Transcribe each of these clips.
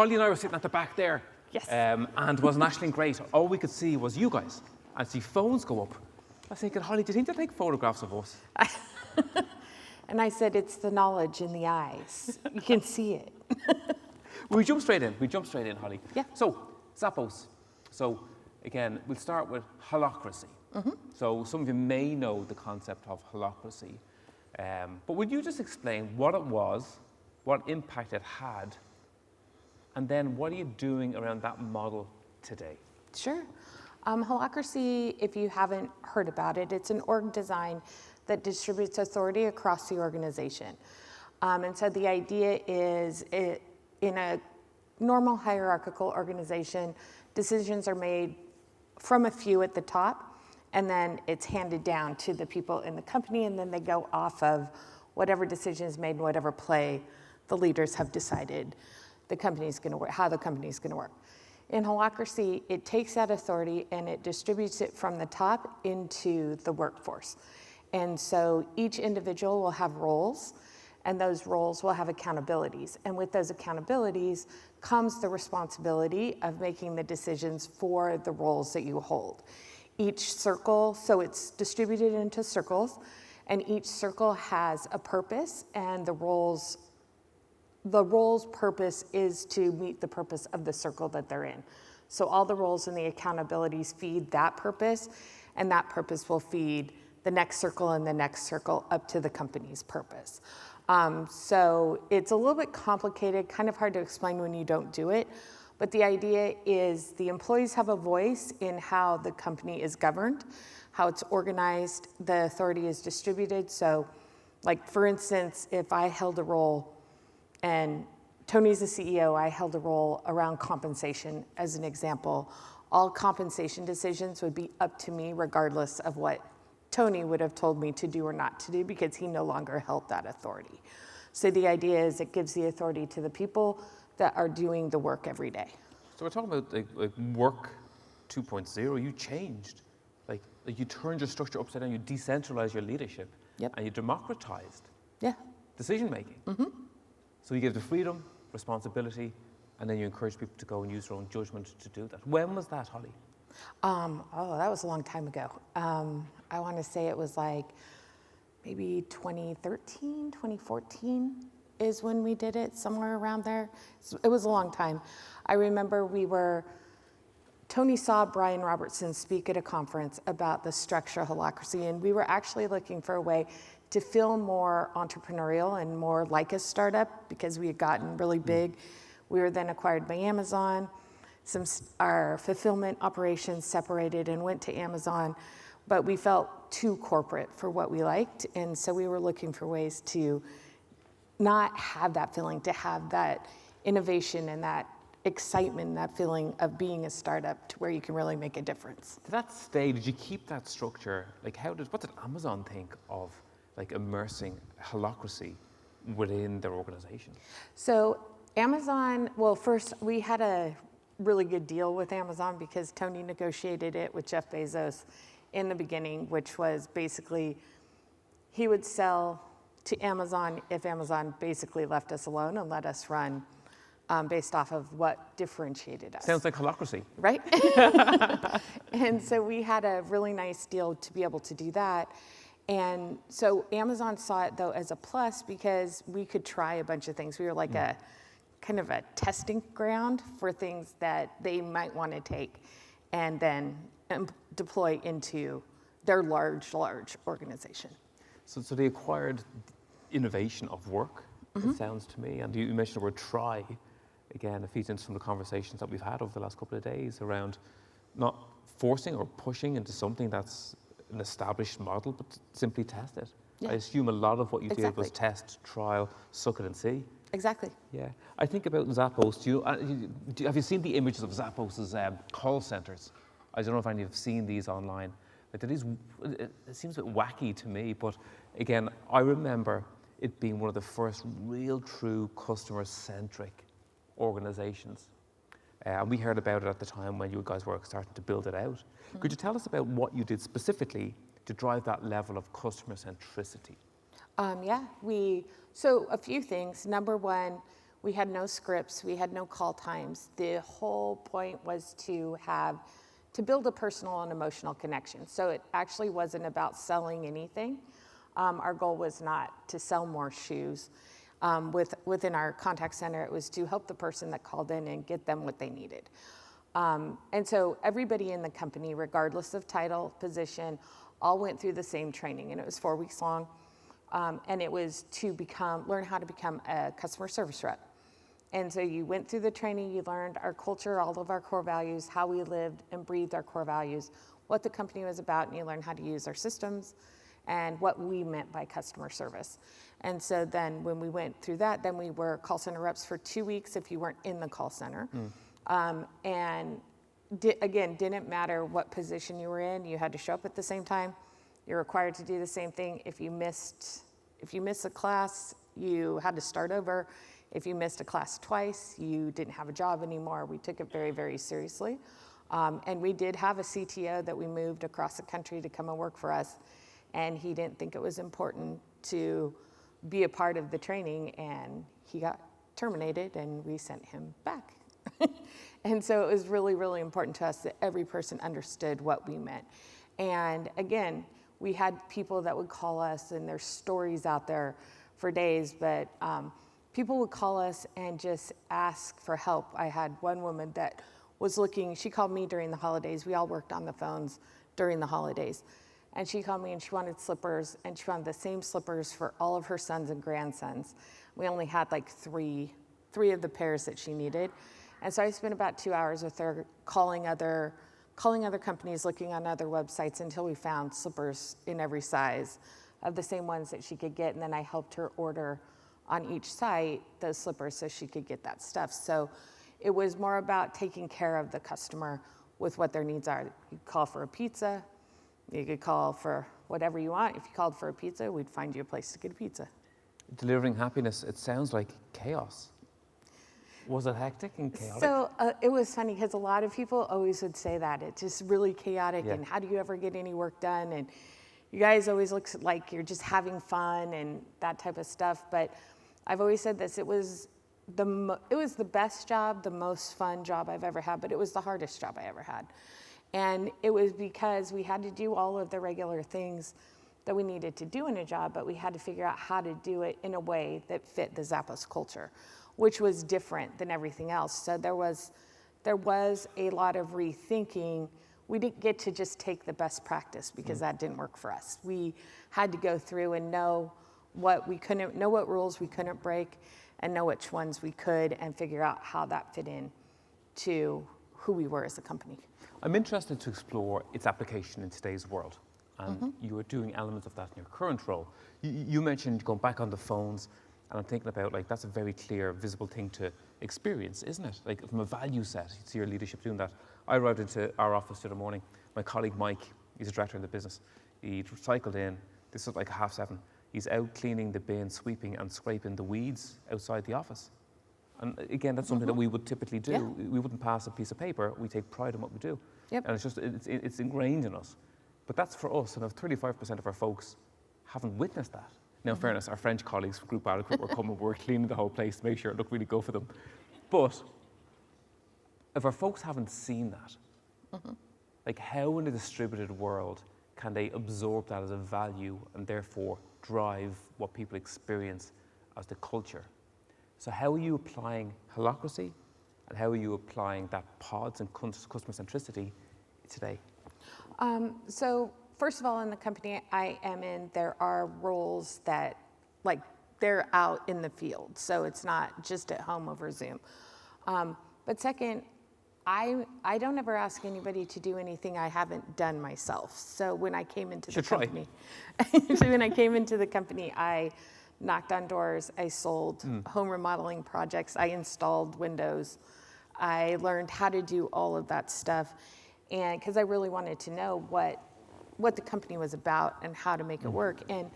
Hollie and I were sitting at the back there. Yes. And it wasn't actually great. All we could see was you guys. And see phones go up. I was thinking, Hollie, do you think they'll take photographs of us? And I said, it's the knowledge in the eyes. You can see it. We jump straight in, Hollie. Yeah. So, Zappos. So, again, we'll start with holacracy. So, some of you may know the concept of holacracy. But would you just explain what it was, what impact it had, and then what are you doing around that model today? Sure. Holacracy, if you haven't heard about it, it's an org design that distributes authority across the organization. And so the idea is in a normal hierarchical organization, decisions are made from a few at the top, and then it's handed down to the people in the company, and then they go off of whatever decision is made, whatever play the leaders have decided the company's going to work, how the company's going to work. In holacracy, it takes that authority and it distributes it from the top into the workforce. And so each individual will have roles, and those roles will have accountabilities. And with those accountabilities comes the responsibility of making the decisions for the roles that you hold. Each circle, so it's distributed into circles, and each circle has a purpose, and the role's purpose is to meet the purpose of the circle that they're in. So all the roles and the accountabilities feed that purpose, and that purpose will feed the next circle and the next circle up to the company's purpose. So it's a little bit complicated, kind of hard to explain when you don't do it, but the idea is the employees have a voice in how the company is governed, how it's organized, the authority is distributed. So like for instance, if I held a role and Tony's the CEO, I held a role around compensation as an example. All compensation decisions would be up to me regardless of what Tony would have told me to do or not to do because he no longer held that authority. So the idea is it gives the authority to the people that are doing the work every day. So we're talking about like work 2.0, you changed. Like you turned your structure upside down, you decentralized your leadership, and you democratized decision making. So you gave the freedom, responsibility, and then you encourage people to go and use their own judgment to do that. When was that, Hollie? That was a long time ago. I want to say it was like maybe 2013, 2014 is when we did it, somewhere around there. It was a long time. I remember Tony saw Brian Robertson speak at a conference about the structure of holacracy, and we were actually looking for a way to feel more entrepreneurial and more like a startup because we had gotten really big. We were then acquired by Amazon. Our fulfillment operations separated and went to Amazon, but we felt too corporate for what we liked, and so we were looking for ways to not have that feeling, to have that innovation and that excitement, that feeling of being a startup to where you can really make a difference. To that stage, did you keep that structure? Like what did Amazon think of like immersing holacracy within their organization? So Amazon, well, first we had a really good deal with Amazon because Tony negotiated it with Jeff Bezos in the beginning, which was basically he would sell to Amazon if Amazon basically left us alone and let us run based off of what differentiated us. Sounds like holacracy. Right? And so we had a really nice deal to be able to do that. And so Amazon saw it though as a plus because we could try a bunch of things. We were like a kind of a testing ground for things that they might want to take and then deploy into their large organization. So they acquired innovation of work, it sounds to me. And you mentioned the word try. Again, it feeds into some of the conversations that we've had over the last couple of days around not forcing or pushing into something that's an established model, but simply test it. Yeah. I assume a lot of what you did was test, trial, suck it and see. Exactly. Yeah. I think about Zappos. Have you seen the images of Zappos' call centers? I don't know if any of you have seen these online. Like it seems a bit wacky to me, but again, I remember it being one of the first real, true customer-centric organizations. And we heard about it at the time when you guys were starting to build it out. Could you tell us about what you did specifically to drive that level of customer centricity? So a few things. Number one, We had no scripts, we had no call times. The whole point was to build a personal and emotional connection. So it actually wasn't about selling anything. Our goal was not to sell more shoes. Within our contact center, it was to help the person that called in and get them what they needed. And so everybody in the company, regardless of title, position, all went through the same training, and it was 4 weeks long. And it was to learn how to become a customer service rep. And so you went through the training, you learned our culture, all of our core values, how we lived and breathed our core values, what the company was about, and you learned how to use our systems and what we meant by customer service. And so then when we went through that, then we were call center reps for 2 weeks if you weren't in the call center. And again, didn't matter what position you were in, you had to show up at the same time. You're required to do the same thing. If you missed a class, you had to start over. If you missed a class twice, you didn't have a job anymore. We took it very, very seriously. And we did have a CTO that we moved across the country to come and work for us. And he didn't think it was important to be a part of the training, and he got terminated, and we sent him back. And so it was really, really important to us that every person understood what we meant. And again, we had people that would call us, and there's stories out there for days, but people would call us and just ask for help. I had one woman that was looking, she called me during the holidays. We all worked on the phones during the holidays. And she called me and she wanted slippers, and she wanted the same slippers for all of her sons and grandsons. We only had like three of the pairs that she needed. And so I spent about 2 hours with her calling other companies, looking on other websites until we found slippers in every size of the same ones that she could get. And then I helped her order on each site those slippers so she could get that stuff. So it was more about taking care of the customer with what their needs are. You call for a pizza, you could call for whatever you want. If you called for a pizza, we'd find you a place to get a pizza. Delivering happiness, it sounds like chaos. Was it hectic and chaotic? So it was funny because a lot of people always would say that. It's just really chaotic, and how do you ever get any work done? And you guys always look like you're just having fun and that type of stuff. But I've always said this, it was the best job, the most fun job I've ever had, but it was the hardest job I ever had. And it was because we had to do all of the regular things that we needed to do in a job, but we had to figure out how to do it in a way that fit the Zappos culture, which was different than everything else. So there was a lot of rethinking. We didn't get to just take the best practice because that didn't work for us. We had to go through and know what rules we couldn't break, and know which ones we could, and figure out how that fit in to who we were as a company. I'm interested to explore its application in today's world. And you are doing elements of that in your current role. You mentioned going back on the phones, and I'm thinking about, like, that's a very clear, visible thing to experience, isn't it? Like, from a value set, you see your leadership doing that. I arrived into our office the other morning. My colleague Mike, he's a director in the business. He cycled in. This was like 7:30. He's out cleaning the bin, sweeping and scraping the weeds outside the office. And again, that's something that we would typically do. Yeah. We wouldn't pass a piece of paper. We take pride in what we do. Yep. And it's ingrained in us. But that's for us, and if 35% of our folks haven't witnessed that. Now, in fairness, our French colleagues from Group Adequate were coming, we're cleaning the whole place to make sure it looked really good for them. But if our folks haven't seen that, like, how in a distributed world can they absorb that as a value and therefore drive what people experience as the culture? So how are you applying holacracy, and how are you applying that pods and customer centricity today? So first of all, in the company I am in, there are roles that, like, they're out in the field. So it's not just at home over Zoom. But second, I don't ever ask anybody to do anything I haven't done myself. So when I came into the company, I knocked on doors, I sold home remodeling projects, I installed windows, I learned how to do all of that stuff. And because I really wanted to know what the company was about and how to make it work. And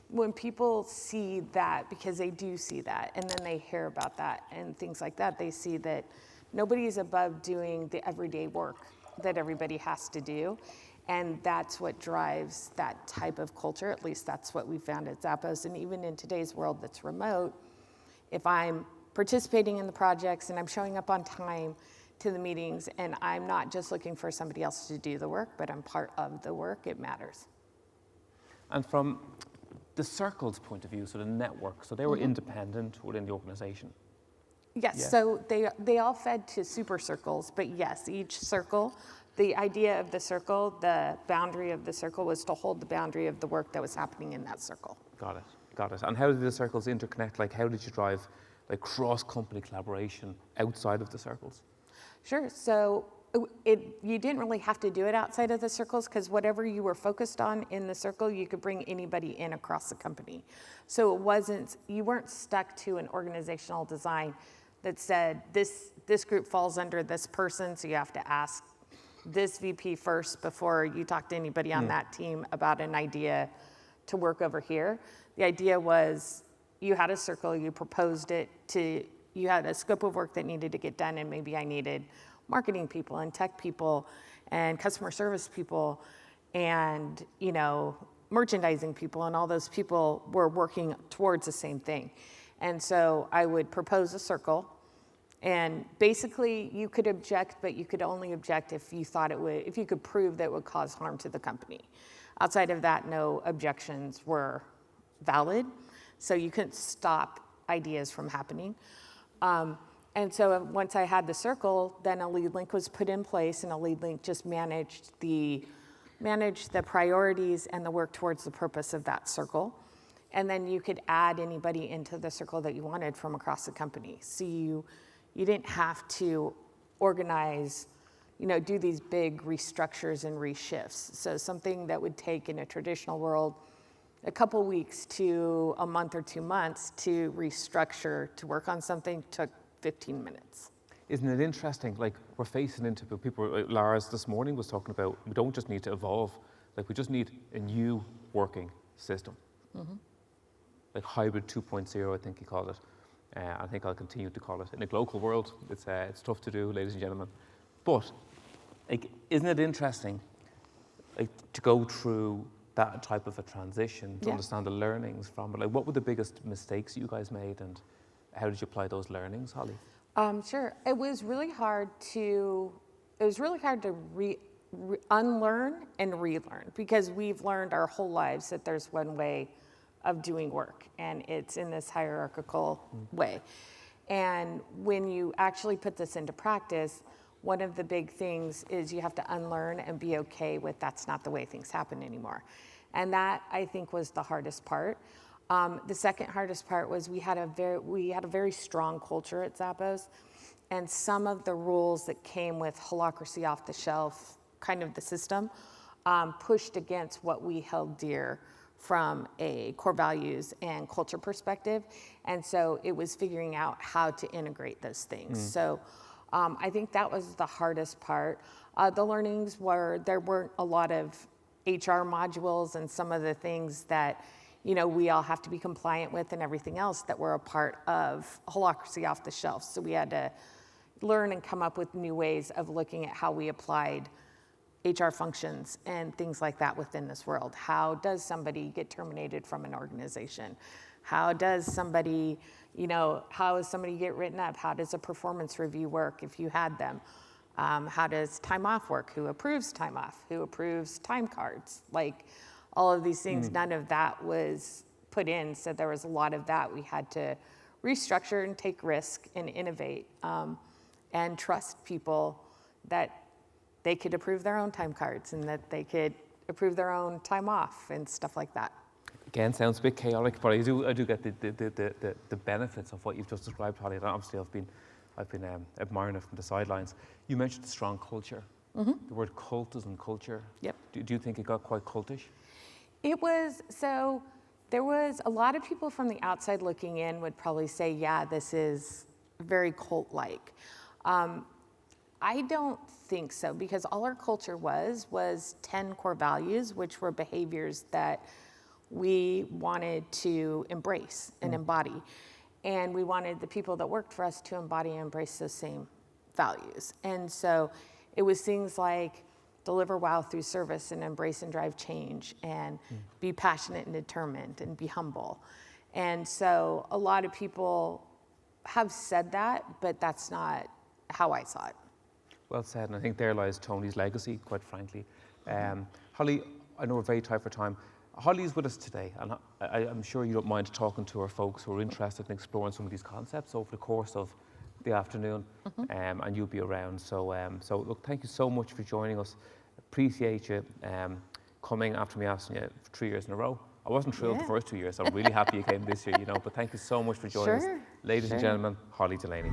when people see that, because they do see that, and then they hear about that and things like that, they see that nobody is above doing the everyday work that everybody has to do. And that's what drives that type of culture. At least that's what we found at Zappos. And even in today's world that's remote, if I'm participating in the projects and I'm showing up on time to the meetings, and I'm not just looking for somebody else to do the work, but I'm part of the work, it matters. And from the circle's point of view, so the network, so they were independent within the organization. Yes, Yeah. so they all fed to super circles, but yes, each circle, the idea of the circle, the boundary of the circle was to hold the boundary of the work that was happening in that circle. Got it. And how did the circles interconnect? Like, how did you drive like cross-company collaboration outside of the circles? Sure, so you didn't really have to do it outside of the circles because whatever you were focused on in the circle, you could bring anybody in across the company. So you weren't stuck to an organizational design that said this group falls under this person, so you have to ask this VP first before you talk to anybody on that team about an idea to work over here. The idea was you had a circle, you proposed it you had a scope of work that needed to get done, and maybe I needed marketing people and tech people and customer service people and, merchandising people, and all those people were working towards the same thing. And so I would propose a circle, and basically you could object, but you could only object if you could prove that it would cause harm to the company. Outside of that, no objections were valid, so you couldn't stop ideas from happening. And so once I had the circle, then a lead link was put in place, and a lead link just managed the priorities and the work towards the purpose of that circle. And then you could add anybody into the circle that you wanted from across the company. So you didn't have to organize, do these big restructures and reshifts. So something that would take in a traditional world a couple weeks to a month or 2 months to restructure to work on something took 15 minutes. Isn't it interesting? Like, we're facing into people, Lars this morning was talking about, we don't just need to evolve, like we just need a new working system. Like hybrid 2.0, I think he called it. I think I'll continue to call it. In a global world, it's tough to do, ladies and gentlemen. But, like, isn't it interesting, like, to go through that type of a transition, to understand the learnings from it? Like, what were the biggest mistakes you guys made, and how did you apply those learnings, Hollie? Sure. It was really hard to unlearn and relearn, because we've learned our whole lives that there's one way of doing work, and it's in this hierarchical way. And when you actually put this into practice, one of the big things is you have to unlearn and be okay with that's not the way things happen anymore. And that, I think, was the hardest part. The second hardest part was we had a very strong culture at Zappos, and some of the rules that came with holacracy off the shelf, kind of the system, pushed against what we held dear from a core values and culture perspective. And so it was figuring out how to integrate those things. So I think that was the hardest part. The learnings were, there weren't a lot of HR modules and some of the things that we all have to be compliant with and everything else that were a part of holacracy off the shelf. So we had to learn and come up with new ways of looking at how we applied HR functions and things like that within this world. How does somebody get terminated from an organization? How does somebody, how does somebody get written up? How does a performance review work if you had them? How does time off work? Who approves time off? Who approves time cards? Like, all of these things, none of that was put in. So there was a lot of that we had to restructure and take risk and innovate, and trust people that they could approve their own time cards and that they could approve their own time off and stuff like that. Again, sounds a bit chaotic, but I do get the benefits of what you've just described, Hollie. And obviously, I've been admiring it from the sidelines. You mentioned strong culture. The word cult is in culture. Yep. Do you think it got quite cultish? It was, so there was a lot of people from the outside looking in would probably say, yeah, this is very cult-like. I don't think so, because all our culture was 10 core values, which were behaviors that we wanted to embrace and embody. And we wanted the people that worked for us to embody and embrace those same values. And so it was things like deliver wow through service and embrace and drive change and be passionate and determined and be humble. And so a lot of people have said that, but that's not how I saw it. Well said, and I think there lies Tony's legacy, quite frankly. Hollie, I know we're very tight for time. Hollie's with us today, and I'm sure you don't mind talking to our folks who are interested in exploring some of these concepts over the course of the afternoon, and you'll be around. So look, thank you so much for joining us. Appreciate you coming after me asking you for 3 years in a row. I wasn't thrilled the first 2 years. I'm really happy you came this year, but thank you so much for joining us. Ladies and gentlemen, Hollie Delaney.